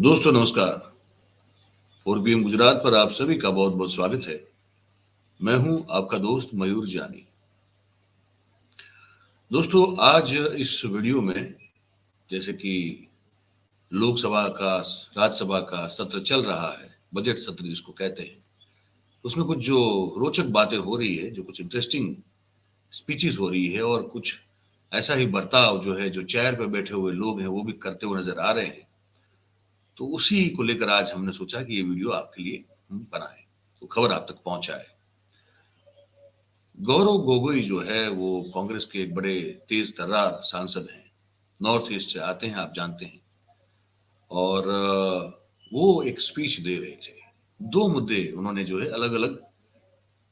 दोस्तों नमस्कार। 4PM गुजरात पर आप सभी का बहुत बहुत स्वागत है। मैं हूं आपका दोस्त मयूर जानी। दोस्तों आज इस वीडियो में जैसे कि लोकसभा का राज्यसभा का सत्र चल रहा है, बजट सत्र जिसको कहते हैं, उसमें कुछ जो रोचक बातें हो रही है, जो कुछ इंटरेस्टिंग स्पीचेस हो रही है और कुछ ऐसा ही बर्ताव जो है जो चेयर पे बैठे हुए लोग हैं वो भी करते हुए नजर आ रहे हैं। तो उसी को लेकर आज हमने सोचा कि ये वीडियो आपके लिए हम बनाएं, तो खबर आप तक पहुंचाए। गौरव गोगोई जो है वो कांग्रेस के एक बड़े तेज तर्रार सांसद हैं, नॉर्थ ईस्ट से आते हैं, आप जानते हैं। और वो एक स्पीच दे रहे थे। दो मुद्दे उन्होंने जो है अलग अलग,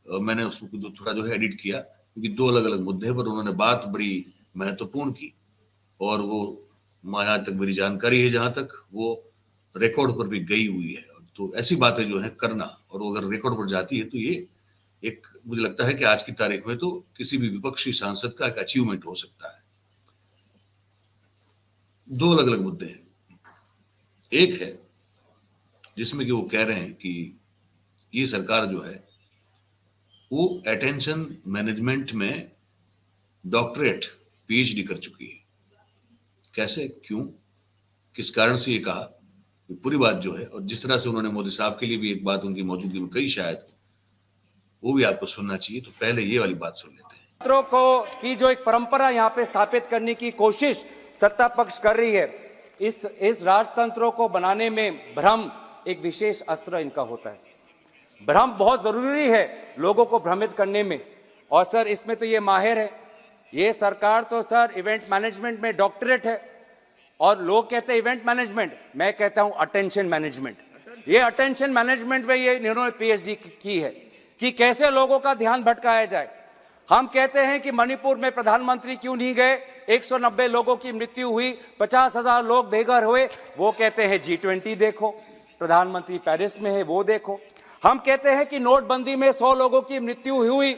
मैंने उसको थोड़ा जो है एडिट किया क्योंकि दो अलग अलग मुद्दे पर उन्होंने बात बड़ी महत्वपूर्ण की और वो यहाँ तक मेरी जानकारी है जहां तक वो रिकॉर्ड पर भी गई हुई है। तो ऐसी बातें जो है करना, और वो अगर रिकॉर्ड पर जाती है तो ये एक, मुझे लगता है कि आज की तारीख में तो किसी भी विपक्षी सांसद का एक अचीवमेंट हो सकता है। दो अलग अलग मुद्दे हैं। एक है जिसमें कि वो कह रहे हैं कि ये सरकार जो है वो अटेंशन मैनेजमेंट में डॉक्टरेट PhD कर चुकी है। कैसे, क्यों, किस कारण से ये कहा, पूरी बात जो है, और जिस तरह से उन्होंने मोदी साहब के लिए भी एक बात उनकी मौजूदगी में कही, शायद वो भी आपको सुनना चाहिए। तो पहले ये वाली बात सुन लेते हैं। छात्रों को की जो एक परंपरा यहाँ पे स्थापित करने की कोशिश सत्ता पक्ष कर रही है, इस राजतंत्रों को बनाने में भ्रम एक विशेष अस्त्र इनका होता है। भ्रम बहुत जरूरी है लोगों को भ्रमित करने में, और सर इसमें तो ये माहिर है। ये सरकार तो सर इवेंट मैनेजमेंट में डॉक्टरेट है, और लोग कहते हैं इवेंट मैनेजमेंट, मैं कहता हूं अटेंशन मैनेजमेंट। ये अटेंशन मैनेजमेंट में ये इन्होंने PhD की है कि कैसे लोगों का ध्यान भटकाया जाए। हम कहते हैं कि मणिपुर में प्रधानमंत्री क्यों नहीं गए, 190 लोगों की मृत्यु हुई, 50,000 लोग बेघर हुए। वो कहते हैं G20 देखो, प्रधानमंत्री पेरिस में है वो देखो। हम कहते हैं कि नोटबंदी में 100 लोगों की मृत्यु हुई,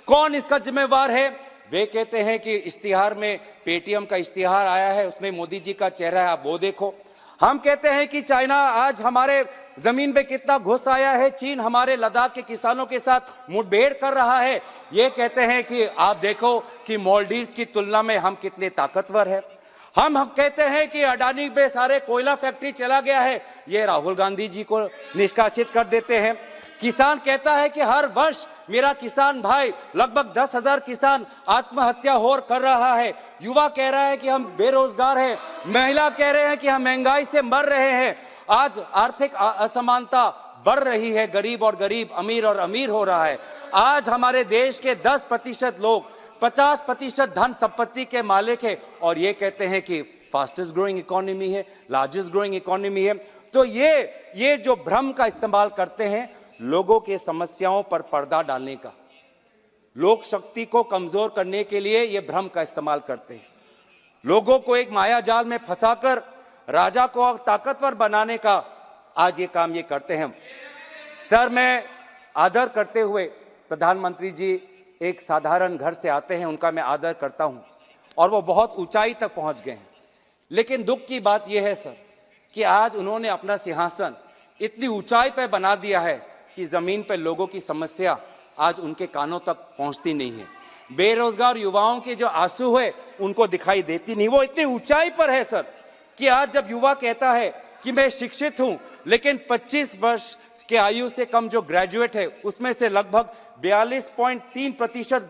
कौन इसका जिम्मेवार है। वे कहते हैं कि इश्तिहार में पेटीएम का इश्तिहार आया है, उसमें मोदी जी का चेहरा है, आप वो देखो। हम कहते हैं कि चाइना आज हमारे जमीन पे कितना घुस आया है, चीन हमारे लद्दाख के किसानों के साथ मुठभेड़ कर रहा है। ये कहते हैं कि आप देखो कि मालदीव्स की तुलना में हम कितने ताकतवर है। हम कहते हैं कि अडानी पे सारे कोयला फैक्ट्री चला गया है, ये राहुल गांधी जी को निष्कासित कर देते हैं। किसान कहता है कि हर वर्ष मेरा किसान भाई लगभग 10,000 किसान आत्महत्या कर रहा है। युवा कह रहा है कि हम बेरोजगार हैं, महिला कह रहे हैं कि हम महंगाई से मर रहे हैं। आज आर्थिक असमानता बढ़ रही है, गरीब और गरीब, अमीर और अमीर हो रहा है। आज हमारे देश के 10% लोग 50% धन संपत्ति के मालिक है, और ये कहते हैं कि फास्टेस्ट ग्रोइंग इकोनॉमी है, लार्जेस्ट ग्रोइंग इकोनॉमी है। तो ये जो भ्रम का इस्तेमाल करते हैं लोगों के समस्याओं पर पर्दा डालने का, लोक शक्ति को कमजोर करने के लिए ये भ्रम का इस्तेमाल करते हैं। लोगों को एक माया जाल में फंसाकर राजा को ताकतवर बनाने का आज ये काम ये करते हैं। सर मैं आदर करते हुए, प्रधानमंत्री जी एक साधारण घर से आते हैं, उनका मैं आदर करता हूं और वो बहुत ऊंचाई तक पहुंच गए हैं। लेकिन दुख की बात यह है सर कि आज उन्होंने अपना सिंहासन इतनी ऊंचाई पर बना दिया है कि जमीन पर लोगों की समस्या आज उनके कानों तक पहुंचती नहीं है। बेरोजगार युवाओं के जो आंसू है उनको दिखाई देती नहीं। वो इतनी ऊंचाई पर है सर कि आज जब युवा कहता है कि मैं शिक्षित हूं, लेकिन 25 वर्ष के आयु से कम जो ग्रेजुएट है उसमें से लगभग 42.3%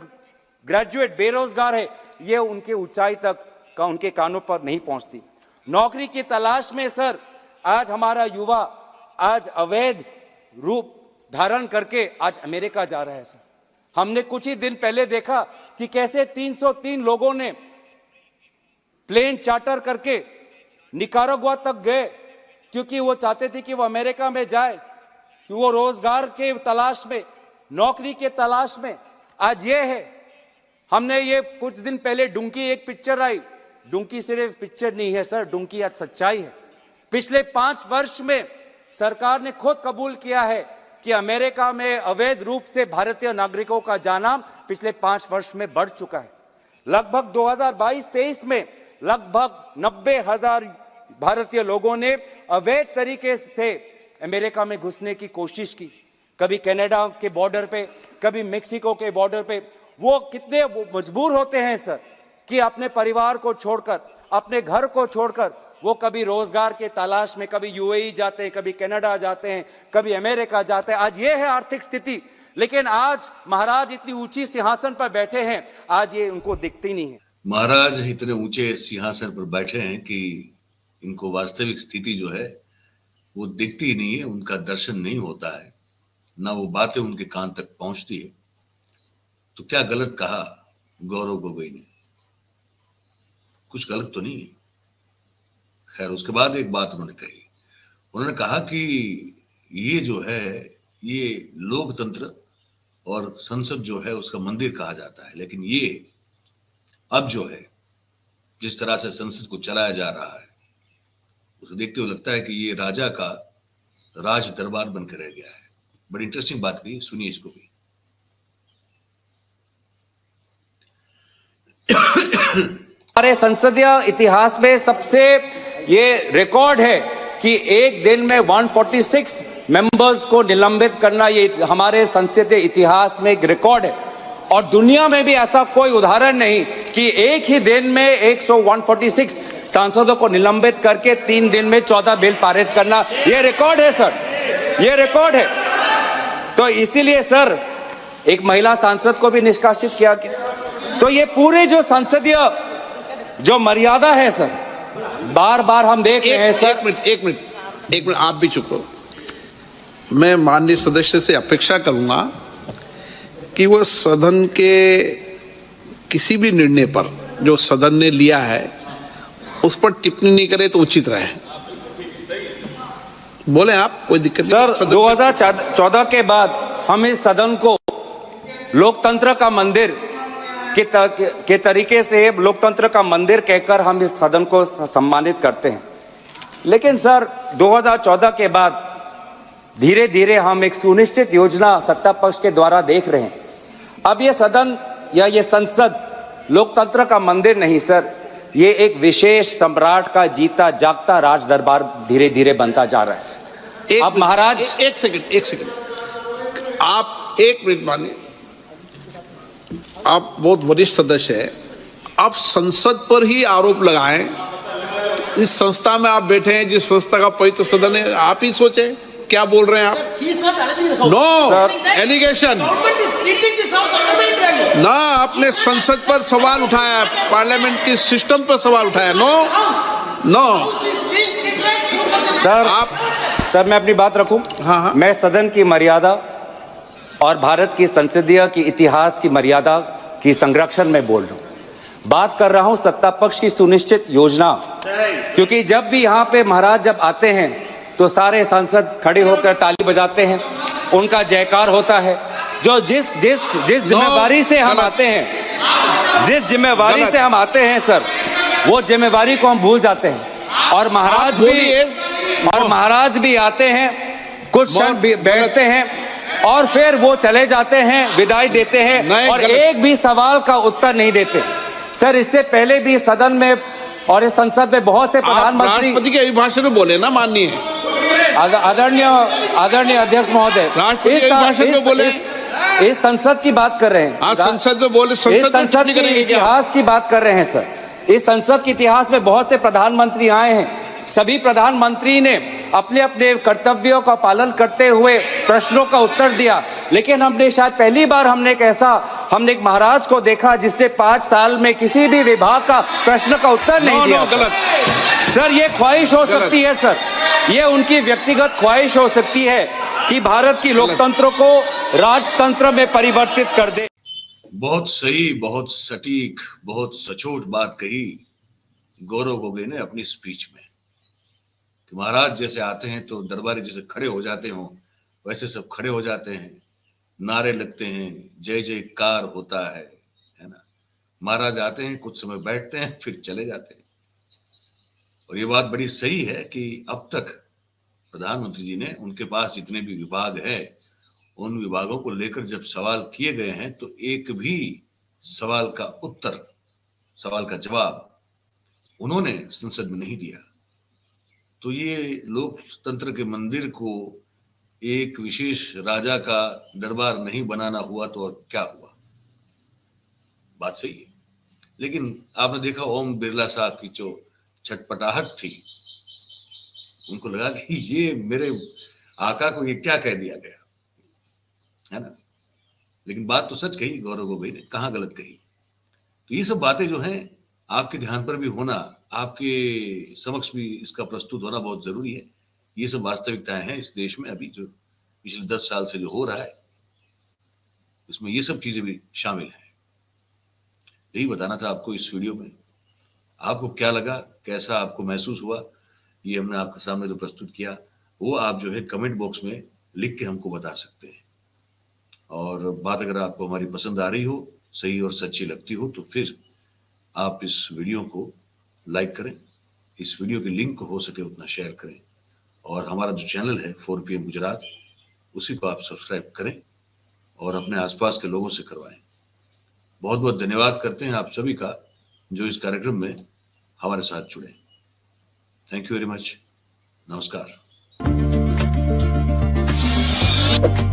ग्रेजुएट बेरोजगार है, ये उनके ऊंचाई तक का उनके कानों पर नहीं पहुंचती। नौकरी की तलाश में सर आज हमारा युवा आज अवैध रूप धारण करके आज अमेरिका जा रहा है सर। हमने कुछ ही दिन पहले देखा कि कैसे 303 लोगों ने प्लेन चार्टर करके निकारागुआ तक गए, क्योंकि वो चाहते थे कि वो अमेरिका में जाए, कि वो रोजगार के तलाश में, नौकरी के तलाश में। आज ये है, हमने ये कुछ दिन पहले डुंकी एक पिक्चर आई, डुंकी सिर्फ पिक्चर नहीं है सर, डुंकी आज सच्चाई है। पिछले 5 वर्ष में सरकार ने खुद कबूल किया है कि अमेरिका में अवैध रूप से भारतीय नागरिकों का जाना पिछले 5 वर्ष में बढ़ चुका है। लगभग 2022-23 में लगभग 90,000 भारतीय लोगों ने अवैध तरीके से अमेरिका में घुसने की कोशिश की, कभी कनाडा के बॉर्डर पे, कभी मेक्सिको के बॉर्डर पे। वो कितने मजबूर होते हैं सर कि अपने परिवार को छोड़कर, अपने घर को छोड़कर वो कभी रोजगार के तलाश में कभी यूएई जाते हैं, कभी कनाडा जाते हैं, कभी अमेरिका जाते हैं। आज ये है आर्थिक स्थिति, लेकिन आज महाराज इतनी ऊंची सिंहासन पर बैठे हैं, आज ये उनको दिखती नहीं है। महाराज इतने ऊंचे सिंहासन पर बैठे हैं कि इनको वास्तविक स्थिति जो है वो दिखती नहीं है, उनका दर्शन नहीं होता है, ना वो बातें उनके कान तक पहुंचती है। तो क्या गलत कहा गौरव गोगोई ने? कुछ गलत तो नहीं है। खैर, उसके बाद एक बात उन्होंने कही, उन्होंने कहा कि ये जो है ये लोकतंत्र और संसद जो है उसका मंदिर कहा जाता है, लेकिन ये अब जो है जिस तरह से संसद को चलाया जा रहा है उसे देखते हुए लगता है कि ये राजा का राज दरबार बनकर रह गया है। बड़ी इंटरेस्टिंग बात कही, सुनिए इसको भी। हमारे संसदीय इतिहास में सबसे ये रिकॉर्ड है कि एक दिन में 146 मेंबर्स को निलंबित करना, ये हमारे संसदीय इतिहास में एक रिकॉर्ड है। और दुनिया में भी ऐसा कोई उदाहरण नहीं कि एक ही दिन में 146 सांसदों को निलंबित करके 3 दिन में 14 बिल पारित करना, ये रिकॉर्ड है सर, ये रिकॉर्ड है। तो इसीलिए सर एक महिला सांसद को भी निष्कासित किया गया। तो ये पूरे जो संसदीय जो मर्यादा है सर, बार बार हम देख रहे हैं सर। एक मिनट आप भी चुप रहो। मैं माननीय सदस्य से अपेक्षा करूंगा कि वो सदन के किसी भी निर्णय पर जो सदन ने लिया है उस पर टिप्पणी नहीं करे तो उचित रहे। बोले आप, कोई दिक्कत नहीं। सर 2014 के बाद हम इस सदन को लोकतंत्र का मंदिर के तरीके से, लोकतंत्र का मंदिर कहकर हम इस सदन को सम्मानित करते हैं। लेकिन सर 2014 के बाद धीरे धीरे हम एक सुनिश्चित योजना सत्ता पक्ष के द्वारा देख रहे हैं। अब ये सदन या ये संसद लोकतंत्र का मंदिर नहीं सर, ये एक विशेष सम्राट का जीता जागता राज दरबार धीरे धीरे बनता जा रहा है। अब महाराज एक सेकंड आप 1 मिनट मानिए। आप बहुत वरिष्ठ सदस्य है, आप संसद पर ही आरोप लगाएं। इस संस्था में आप बैठे हैं, जिस संस्था का पवित्र सदन है, आप ही सोचे क्या बोल रहे हैं आप। नो एलिगेशन ना, आपने संसद पर सवाल उठाया, पार्लियामेंट की सिस्टम पर सवाल उठाया। नो सर मैं अपनी बात रखूं। हाँ। मैं सदन की मर्यादा और भारत की संसदीय की इतिहास की मर्यादा की संरक्षण में बोल रहा हूं। बात कर रहा हूं सत्ता पक्ष की सुनिश्चित योजना, क्योंकि जब भी यहाँ पे महाराज जब आते हैं तो सारे सांसद खड़े होकर ताली बजाते हैं, उनका जयकार होता है। जो जिस जिम्मेवारी से हम आते हैं, जिस जिम्मेवारी से हम आते हैं सर, वो जिम्मेवारी को हम भूल जाते हैं। और महाराज भी आते हैं, कुछ क्षण बैठते हैं और फिर वो चले जाते हैं, विदाई देते हैं और एक भी सवाल का उत्तर नहीं देते। सर इससे पहले भी सदन में और इस संसद में बहुत से प्रधानमंत्री राष्ट्रपति के अभिभाषण में बोले ना, माननीय आदरणीय अध्यक्ष महोदय, इस संसद की बात कर रहे हैं। संसद में बोले, संसद के इतिहास की बात कर रहे हैं सर। इस संसद के इतिहास में बहुत से प्रधानमंत्री आए हैं, सभी प्रधानमंत्री ने अपने अपने कर्तव्यों का पालन करते हुए प्रश्नों का उत्तर दिया। लेकिन हमने शायद पहली बार हमने एक महाराज को देखा जिसने 5 साल में किसी भी विभाग का प्रश्न का उत्तर नहीं दिया। गलत सर, ये ख्वाहिश हो सकती है सर, ये उनकी व्यक्तिगत ख्वाहिश हो सकती है कि भारत की लोकतंत्र को राजतंत्र में परिवर्तित कर दे। बहुत सही, बहुत सटीक, बहुत सचोट बात कही गौरव गोगोई ने अपनी स्पीच में कि महाराज जैसे आते हैं तो दरबारी जैसे खड़े हो जाते हो, वैसे सब खड़े हो जाते हैं, नारे लगते हैं, जय जयकार होता है ना। महाराज आते हैं, कुछ समय बैठते हैं, फिर चले जाते हैं। और ये बात बड़ी सही है कि अब तक प्रधानमंत्री जी ने उनके पास जितने भी विभाग है, उन विभागों को लेकर जब सवाल किए गए हैं तो एक भी सवाल का उत्तर, सवाल का जवाब उन्होंने संसद में नहीं दिया। तो ये लोकतंत्र के मंदिर को एक विशेष राजा का दरबार नहीं बनाना हुआ तो और क्या हुआ? बात सही है। लेकिन आपने देखा ओम बिरला साहब की जो छटपटाहट थी, उनको लगा कि ये मेरे आका को ये क्या कह दिया गया, है ना। लेकिन बात तो सच कही गौरव गोगोई ने, कहाँ गलत कही। तो ये सब बातें जो हैं आपके ध्यान पर भी होना, आपके समक्ष भी इसका प्रस्तुत होना बहुत जरूरी है। ये सब वास्तविकताएं हैं इस देश में अभी जो पिछले 10 साल से जो हो रहा है, इसमें ये सब चीजें भी शामिल हैं। यही बताना था आपको इस वीडियो में। आपको क्या लगा, कैसा आपको महसूस हुआ, ये हमने आपके सामने जो प्रस्तुत किया, वो आप जो है कमेंट बॉक्स में लिख के हमको बता सकते हैं। और बात अगर आपको हमारी पसंद आ रही हो, सही और सच्ची लगती हो, तो फिर आप इस वीडियो को लाइक करें, इस वीडियो की लिंक को हो सके उतना शेयर करें, और हमारा जो चैनल है 4 PM गुजरात, उसी को आप सब्सक्राइब करें और अपने आसपास के लोगों से करवाएं। बहुत बहुत धन्यवाद करते हैं आप सभी का जो इस कार्यक्रम में हमारे साथ जुड़े। Thank you very much. नमस्कार।